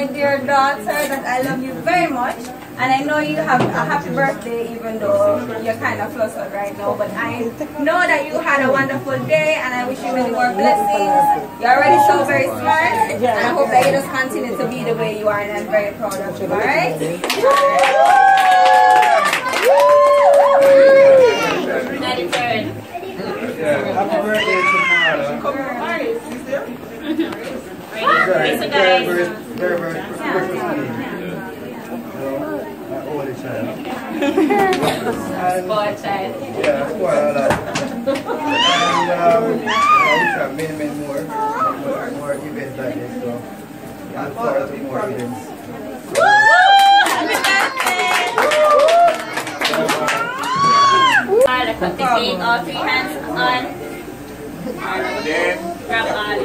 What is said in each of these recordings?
my dear daughter that I love you very much. And I know you have a happy birthday, even though you're kind of flustered right now. But I know that you had a wonderful day, and I wish you many more blessings. You're already so very smart, and I hope that you just continue to be the way you are, and I'm very proud of you, alright? Happy birthday to Marla. Very only child. Spoiled child. Yeah, spoiled a lot. And we have many more events like this, so I look forward to more events. Happy birthday! Marla, cut the cake, all 3 hands on. Grab all.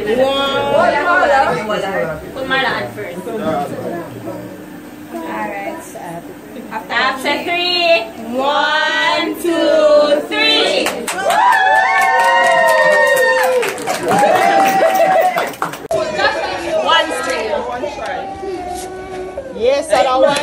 Put Marla on first. Alright. After 3. 1, 2, 3. One straight. Yes, I don't want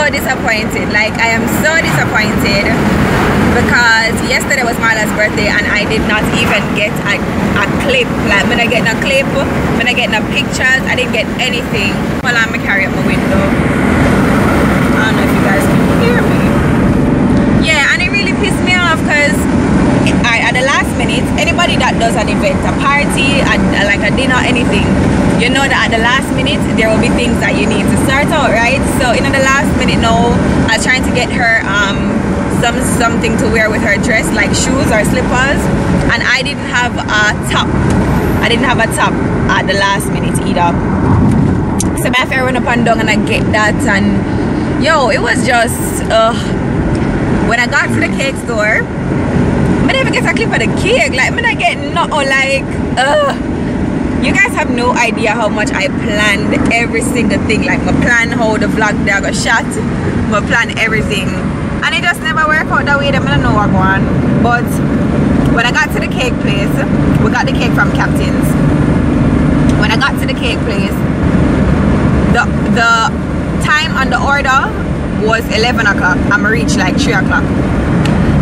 disappointed. Like, I am so disappointed because yesterday was Marla's birthday and I did not even get a clip. Like, when I get a clip, when I get no pictures, I didn't get anything. Well, I'm gonna carry up my window. I don't know if you guys can hear me. Yeah, and it really pissed me off because at the last minute minute, anybody that does an event, a party, like a dinner, anything, you know that at the last minute there will be things that you need to sort out, right? So in the last minute now, I was trying to get her something to wear with her dress, like shoes or slippers, and I didn't have a top. I didn't have a top at the last minute either. So my friend run up and down and I get that, and yo, it was just when I got to the cake store, I didn't even get a clip of the cake. Like, I get nothing. Like, you guys have no idea how much I planned every single thing. Like, I planned how the vlog there got shot, I planned everything, and it just never worked out that way. I don't know what going on. But when I got to the cake place, we got the cake from Captain's. When I got to the cake place, the time on the order was 11 o'clock. I'm reached like 3 o'clock.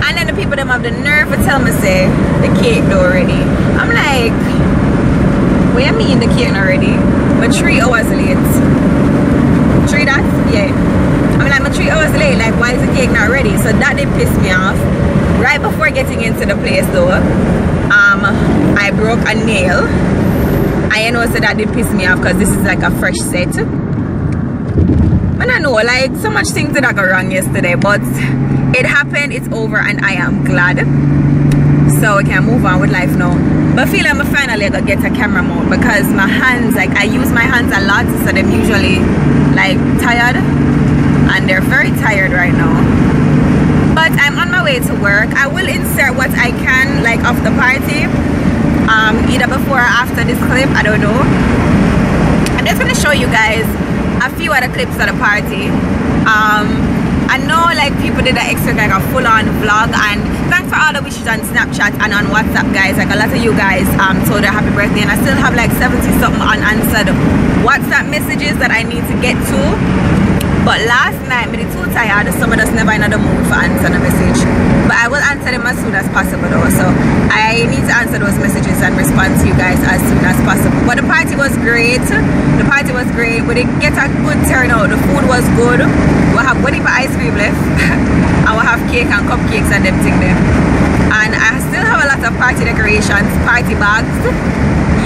And then the people them have the nerve to tell me say the cake door ready. I'm like, what do you mean the cake not ready? But 3 hours late. 3 dots? Yeah. I'm like, I'm 3 hours late. Like, why is the cake not ready? So that did piss me off. Right before getting into the place though, I broke a nail. I know so that did piss me off because this is like a fresh set. And I know, like, so much things that go wrong yesterday, but it happened, it's over, and I am glad. So we can move on with life now. But I feel like I'm finally gonna get a camera mount because my hands, like, I use my hands a lot, so they're usually like tired, and they're very tired right now. But I'm on my way to work. I will insert what I can, like, of the party, either before or after this clip, I don't know. I'm just gonna show you guys a few other clips of the party. I know, like, people did an extra, like, a full-on vlog, and thanks for all the wishes on Snapchat and on WhatsApp, guys. Like, a lot of you guys told her happy birthday, and I still have like 70 something unanswered WhatsApp messages that I need to get to. But last night, I'm too tired, so I just never in the mood for answering a message. But I will answer them as soon as possible though. So I need to answer those messages and respond to you guys as soon as possible. But the party was great. The party was great. We did get a good turnout. The food was good. We'll have one for ice cream left. And we'll have cake and cupcakes and them thing there. And I still have a lot of party decorations, party bags.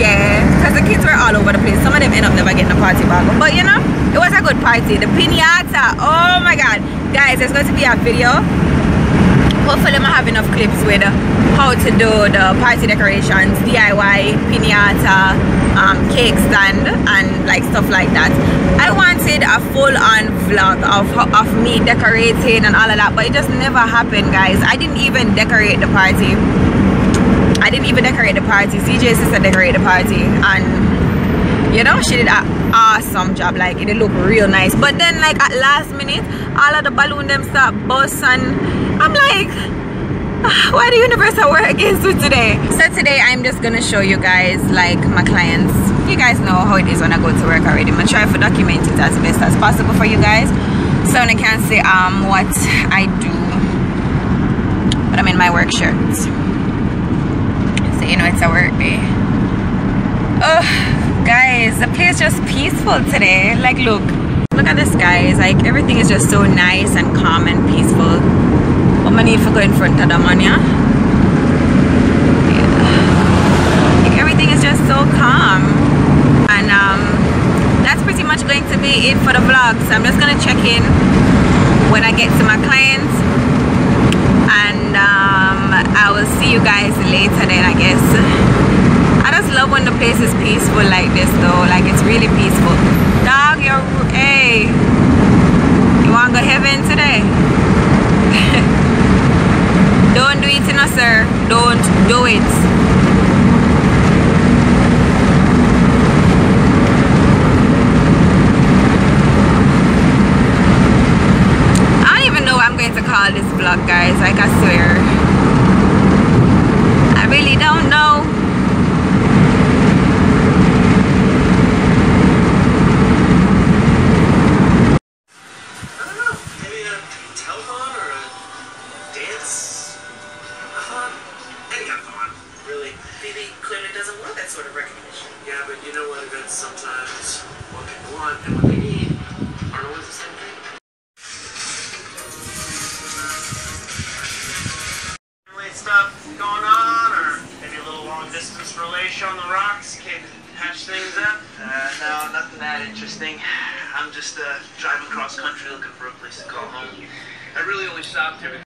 Yeah, because the kids were all over the place. Some of them end up never getting a party bag. But you know, it was a good party. The piñata, oh my god. Guys, there's going to be a video. Hopefully I have enough clips with how to do the party decorations, DIY, piñata, cake stand, and like stuff like that. I wanted a full-on vlog of me decorating and all of that, but it just never happened, guys. I didn't even decorate the party. CJ's sister decorated the party, and you know, she did an awesome job. Like, it looked real nice. But then, like, at last minute, all of the balloon them start bust, and I'm like, why the universe are work against me today? So today I'm just gonna show you guys, like, my clients. You guys know how it is when I go to work already. I'm gonna try to document it as best as possible for you guys, so I can say what I do. But I'm in my work shirt, so you know it's a work day. Oh guys, the place is just peaceful today. Like, look at the skies. Like, everything is just so nice and calm and peaceful. But I need to go in front of the man, yeah? Like, everything is just so calm. And that's pretty much going to be it for the vlog. So I'm just gonna check in when I get to my clients, and I will see you guys later then, I guess. I just love when the place is peaceful like this though. Like, it's really peaceful. Dog, hey, you wanna go heaven today? Don't do it, no sir. Don't do it. I don't even know what I'm going to call this vlog, guys. Like, I swear, I really don't know. Sometimes what people want and what they need aren't always the same thing. Stuff going on, or Relation on the rocks, came to patch things up. No, nothing that interesting. I'm just driving cross country looking for a place to call home. I really only stopped here.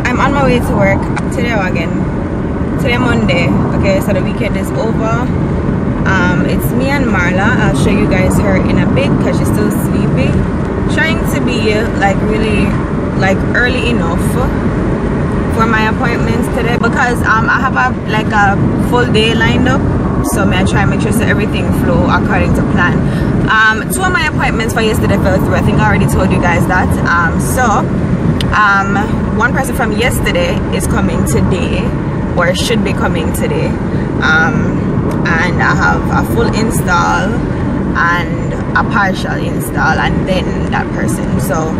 I'm on my way to work today again. Today Monday. Okay, so the weekend is over. It's me and Marla. I'll show you guys her in a bit because she's still sleepy. Trying to be like really like early enough for my appointments today because I have a full day lined up. So I try and make sure so everything flow according to plan. Two of my appointments for yesterday fell through. I think I already told you guys that. One person from yesterday is coming today, or should be coming today, and I have a full install and a partial install, and then that person. So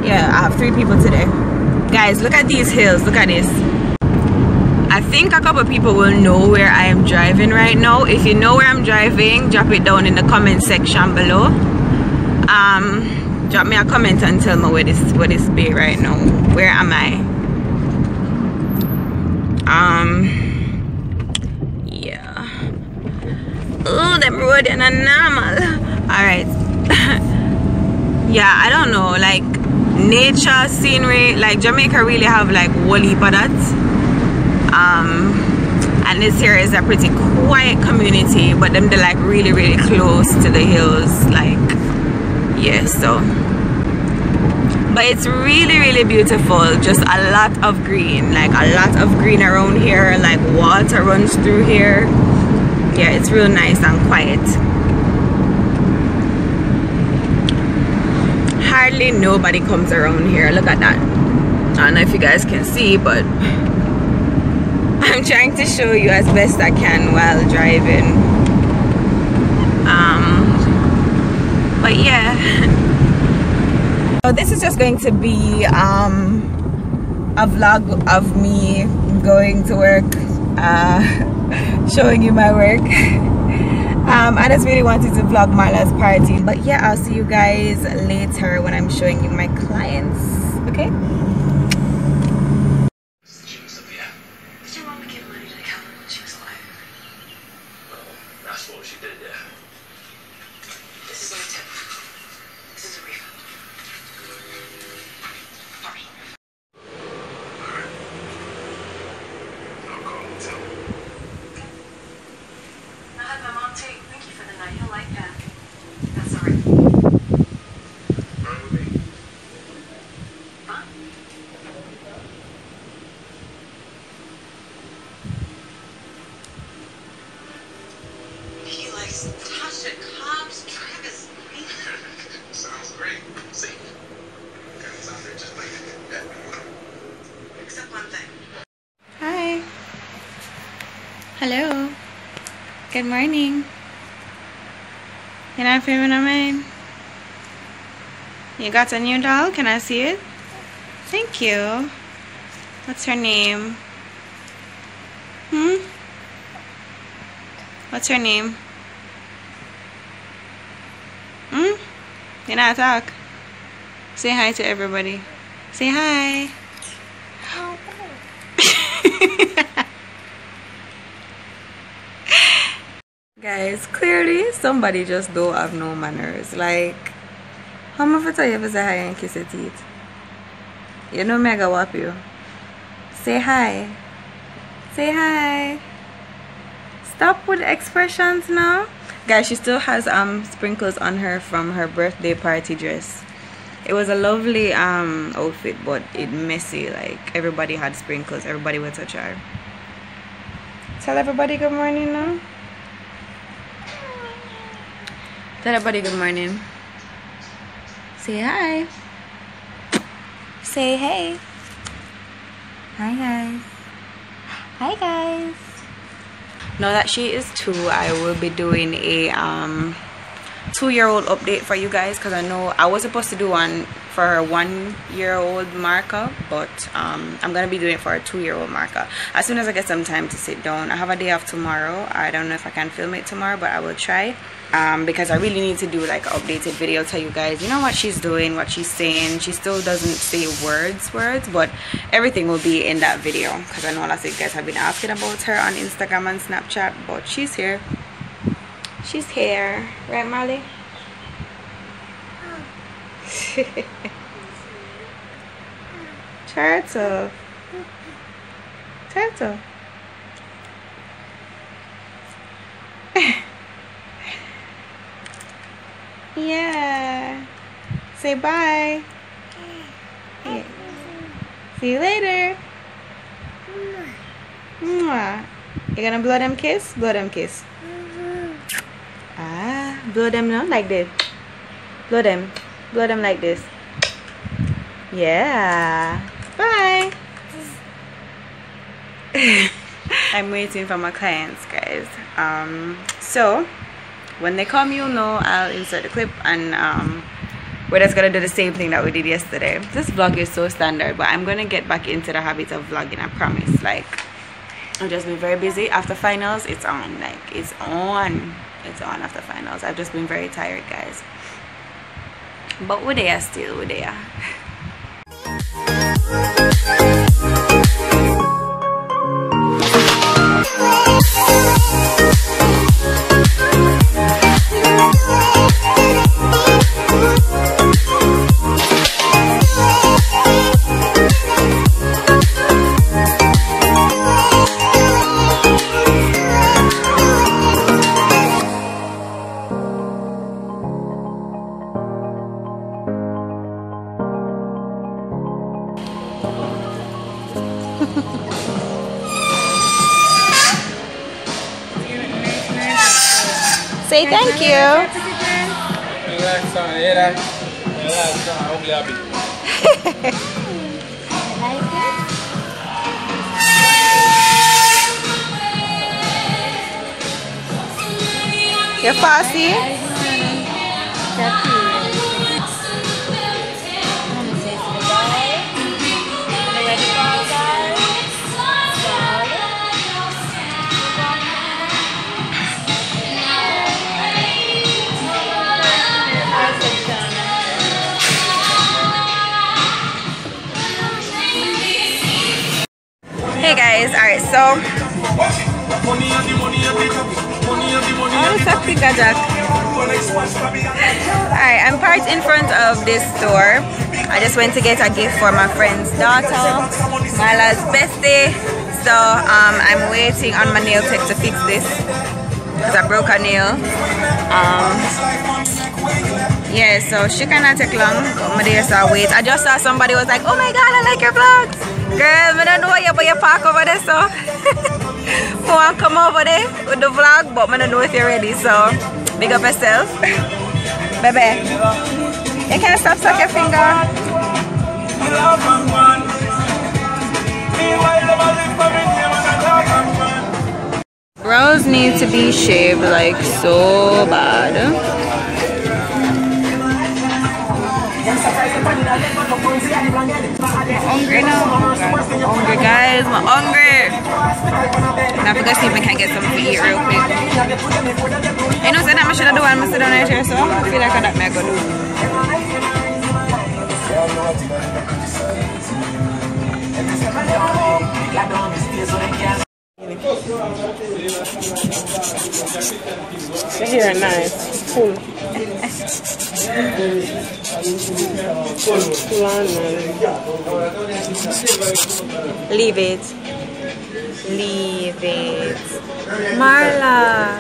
yeah, I have 3 people today. Guys, look at these hills. Look at this. I think a couple of people will know where I am driving right now. If you know where I'm driving, drop it down in the comment section below. Drop me a comment and tell me where this be right now. Where am I? Yeah. Oh, them road are not normal. Alright. Yeah, I don't know, like nature, scenery, like Jamaica really have like whole heap of that. And this here is a pretty quiet community, but they're like really close to the hills, like yeah, so but it's really beautiful. Just a lot of green, like a lot of green around here, like water runs through here. Yeah, it's real nice and quiet. Hardly nobody comes around here. Look at that. I don't know if you guys can see, but I'm trying to show you as best I can while driving. But yeah. So this is just going to be a vlog of me going to work, showing you my work. I just really wanted to vlog Marla's party, but yeah, I'll see you guys later when I'm showing you my clients. Okay. Did your mom give money to the Calvin when she was alive? Well, that's what she did, yeah. This is my tip. This is a refund. Partial. Alright. I'll call and tell him. I had my mom take Ricky for the night. He'll like that. That's alright. Fine with me. Fun? He likes Tasha Cobbs, Travis Green. Sounds great. See? Kind of sounds just like that. Except one thing. Hi. Hello. Good morning. You're not filming on mine? You got a new doll? Can I see it? Thank you. What's her name? What's her name? You not talk? Say hi to everybody. Say hi. Guys, clearly somebody just don't have no manners. Like, how am I tell you if say hi and kiss your teeth? You know mega whop you. Say hi. Say hi. Stop with expressions now. Guys, she still has sprinkles on her from her birthday party dress. It was a lovely outfit, but it messy. Like, everybody had sprinkles. Everybody would touch her. Tell everybody good morning now. Tell everybody good morning. Say hi. Say hey. Hi guys. Hi guys. Now that she is 2, I will be doing a 2-year-old update for you guys, because I know I was supposed to do one for her 1-year-old marker, but I'm gonna be doing it for a 2-year-old marker as soon as I get some time to sit down. I have a day off tomorrow. I don't know if I can film it tomorrow, but I will try, because I really need to do like an updated video, tell you guys, you know, what she's doing, what she's saying. She still doesn't say words, but everything will be in that video, because I know a lot of you guys have been asking about her on Instagram and Snapchat, but she's here. She's here, right, Marley? Turtle. Turtle. Yeah. Say bye. Yeah. See you later. Mwah. You gonna blow them kiss? Blow them kiss. Ah, blow them now like this. Blow them like this. Yeah. Bye. I'm waiting for my clients, guys. So when they come, you'll know. I'll insert the clip, and we're just gonna do the same thing that we did yesterday. This vlog is so standard, but I'm gonna get back into the habit of vlogging, I promise. Like, I've just been very busy. After finals, it's on. Like, it's on after finals. I've just been very tired, guys, but we're there still. We're there. Say thank you. You're fussy. Hey guys, alright, so alright, I'm parked in front of this store. I just went to get a gift for my friend's daughter, Marla's birthday. So I'm waiting on my nail tech to fix this because I broke a nail. Yeah, so she cannot take long, but my days are wait. I just saw somebody was like, oh my god, I like your vlogs. Girl, I don't know you, but you park over there, so I want to come over there with the vlog, but I don't know if you're ready, so big up yourself. Baby, you can't stop sucking your finger. Brows need to be shaved like so bad. hungry now. I'm hungry, guys. I'm hungry. And I forgot to see if I can get something to eat real quick. You know, so that I should have done while I sit down right here, so I feel like that may go do. The hair nice, full. Full on, Leave it. Leave it. Marla.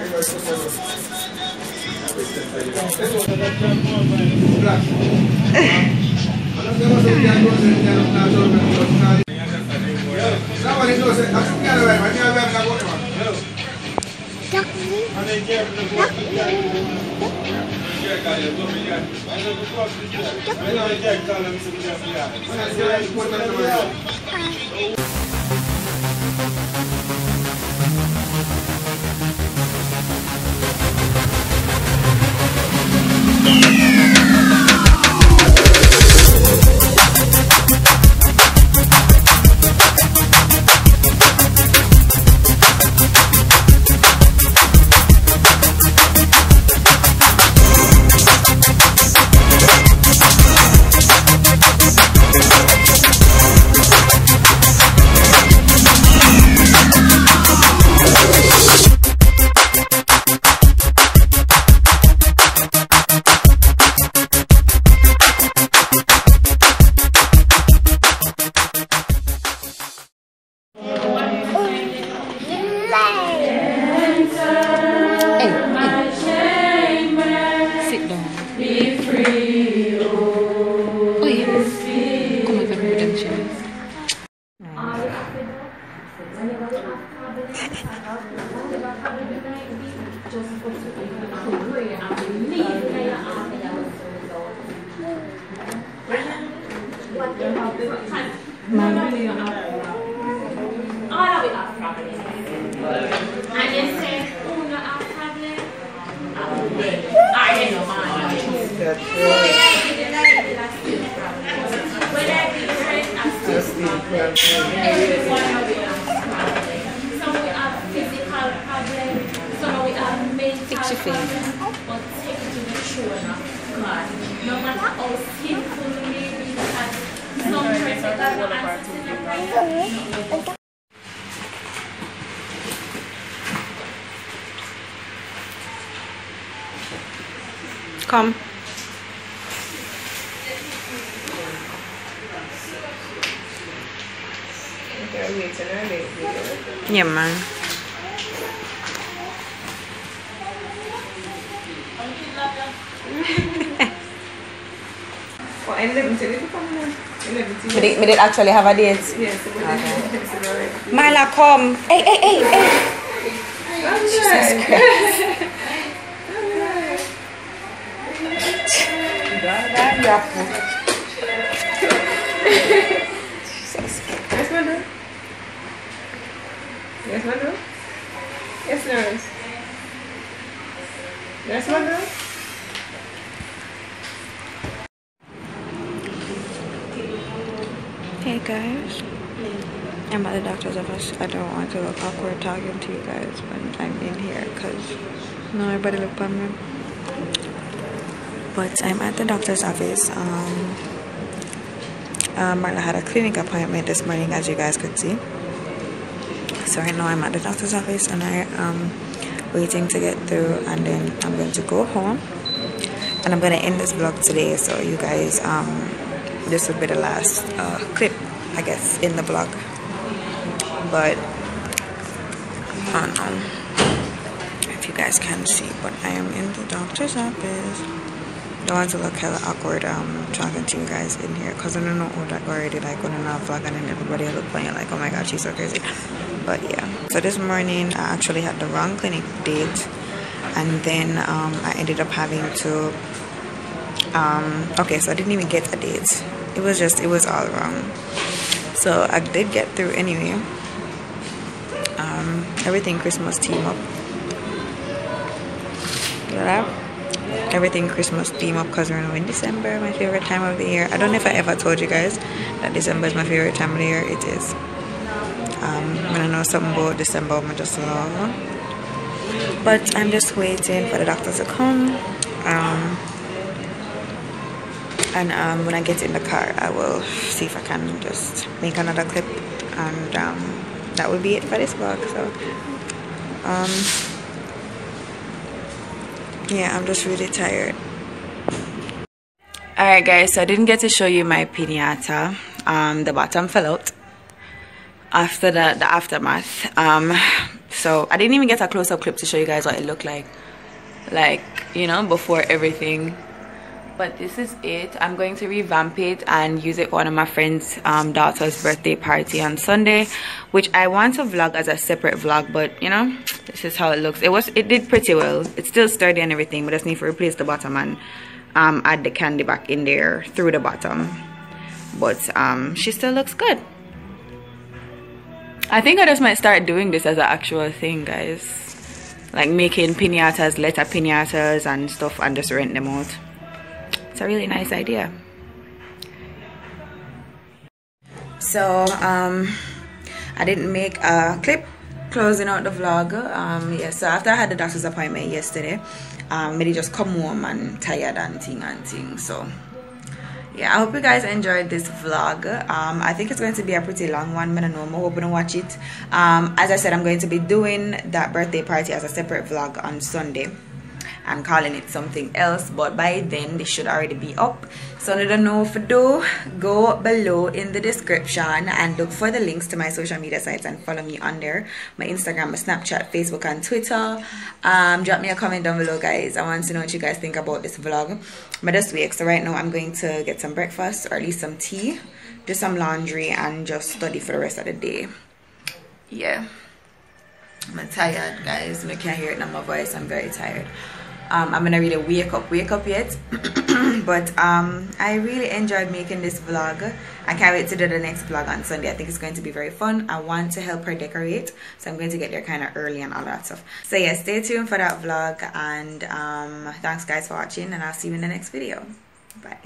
Come. Yeah, man. We did actually have a date. Yes. Okay. Marla, come. Hey. Jesus Christ. Yes, madam. Yes, madam. Yes, nurse. Yes, madam. Hey guys, I'm at the doctor's office. I don't want to look awkward talking to you guys when I'm in here because nobody look at me. But I'm at the doctor's office. Marla had a clinic appointment this morning, as you guys could see. So right now I'm at the doctor's office and I am waiting to get through, and then I'm going to go home. And I'm going to end this vlog today, so you guys, this will be the last clip, I guess, in the vlog. But I don't know if you guys can see, but I am in the doctor's office. Don't want to look hella awkward talking to you guys in here, because I don't know what I already like when I'm not vlogging and everybody look funny like, oh my god, she's so crazy. But yeah, so this morning I actually had the wrong clinic date, and then I ended up having to okay, so I didn't even get a date. It was all wrong. So I did get through anyway. Everything Christmas team up. everything Christmas theme up because we're now in December, my favorite time of the year. I don't know if I ever told you guys that December is my favorite time of the year. It is. When I know something about December, I just love. But I'm just waiting for the doctor to come. And when I get in the car, I will see if I can just make another clip, and that will be it for this vlog. So yeah, I'm just really tired. Alright guys, so I didn't get to show you my piñata. The bottom fell out after the aftermath. So I didn't even get a close-up clip to show you guys what it looked like, you know, before everything. But this is it. I'm going to revamp it and use it for one of my friend's daughter's birthday party on Sunday, which I want to vlog as a separate vlog, but you know, this is how it looks. It did pretty well. It's still sturdy and everything, but I just need to replace the bottom and add the candy back in there through the bottom. But she still looks good. I think I just might start doing this as an actual thing, guys, like making piñatas, letter piñatas and stuff, and just rent them out. It's a really nice idea. So I didn't make a clip closing out the vlog. Yeah, so after I had the doctor's appointment yesterday, maybe just come home and tired and thing. So yeah, I hope you guys enjoyed this vlog. I think it's going to be a pretty long one, but I know I'm hoping to watch it. As I said, I'm going to be doing that birthday party as a separate vlog on Sunday. I'm calling it something else, but by then they should already be up. So I don't know if you do, go below in the description and look for the links to my social media sites and follow me on there. My Instagram, my Snapchat, Facebook and Twitter. Drop me a comment down below, guys. I want to know what you guys think about this vlog. But this week, so right now I'm going to get some breakfast, or at least some tea, do some laundry and just study for the rest of the day. Yeah, I'm tired, guys. You can't hear it in my voice. I'm very tired. I'm gonna really wake up yet. But I really enjoyed making this vlog. I can't wait to do the next vlog on Sunday. I think it's going to be very fun. I want to help her decorate, so I'm going to get there kind of early and all that stuff. So yeah, stay tuned for that vlog, and thanks guys for watching, and I'll see you in the next video. Bye.